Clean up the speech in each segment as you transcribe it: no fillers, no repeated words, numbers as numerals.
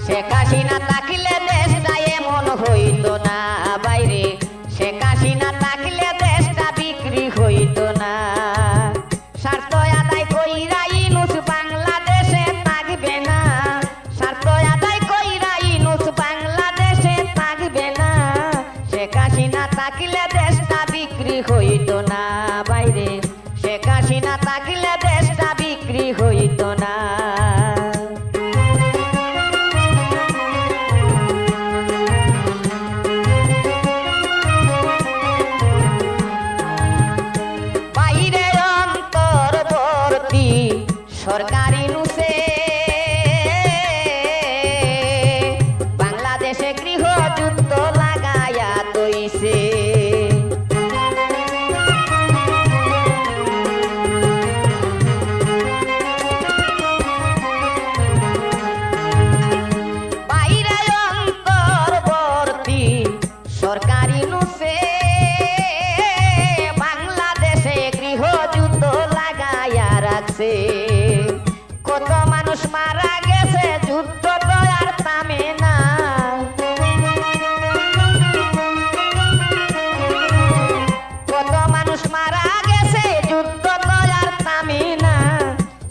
শেখ হাসিনা থাকলে দেশটা এমন হইতো না বাইরে, শেখ হাসিনা থাকলে দেশটা বিক্রি হইতো না। স্বার্থ আদায় কইরা ইউনূস বাংলাদেশে থাকবে না, স্বার্থ আদায় কইরা ইউনূস বাংলাদেশে থাকবে না। শেখ হাসিনা থাকলে দেশটা বিক্রি হইতো না বাইরে, শেখ হাসিনা থাকলে দেশটা বিক্রি হইতো না। সরকারি নুসে বাংলাদেশে গৃহযুদ্ধ লাগায়া তৈছে, বাইরে অন্তর্বর্তী সরকারি নুসে বাংলাদেশে গৃহযুদ্ধ লাগায়া রাখছে। কত মানুষ মারা গেছে, যুদ্ধ তো আর থামে না, কত মানুষ মারা গেছে, যুদ্ধ তো আর থামে না।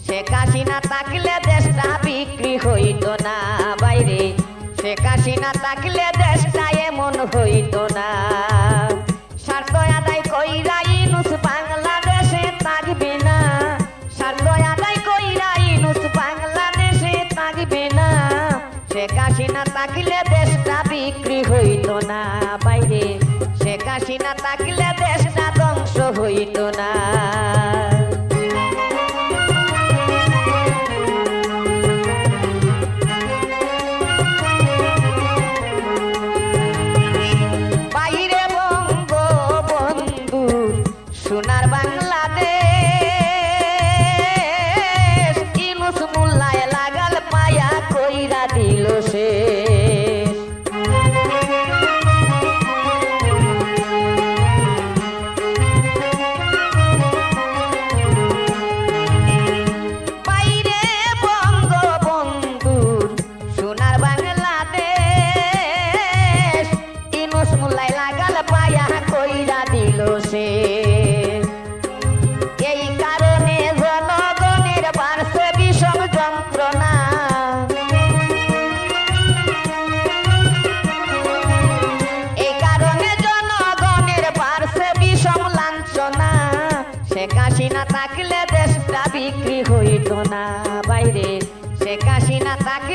শেখ হাসিনা থাকলে দেশটা বিক্রি হইতো না বাইরে, শেখ হাসিনা থাকলে দেশটা এমন হইতো না। স্বার্থ আদায় কইরা ইউনূস বাংলাদেশে থাকবে না, স্বার্থ আদায় কইরা ইউনূস বাংলাদেশে থাকবে না। শেখ হাসিনা থাকলে দেশটা বিক্রি হইতো না বাইরে, শেখ হাসিনা থাকলে দেশটা ধ্বংস হইতো না। বাইরে বঙ্গবন্ধু সোনার বাংলাদেশ, ইউনূস মোল্লায় লাগাল পায়া কইরা দিল শেষ। বাইরে বঙ্গবন্ধু সোনার বাংলাদেশ, ইউনূস মোল্লায় লাগাল পায়া কইরা দিল শেষ। এই কারণে জনগণের বাড়ছে বিষম যন্ত্রণা, এই কারণে জনগণের বাড়ছে বিষম লাঞ্ছনা। শেখ হাসিনা থাকলে দেশটা বিক্রি হইতো না বাইরে, শেখ হাসিনা থাকলে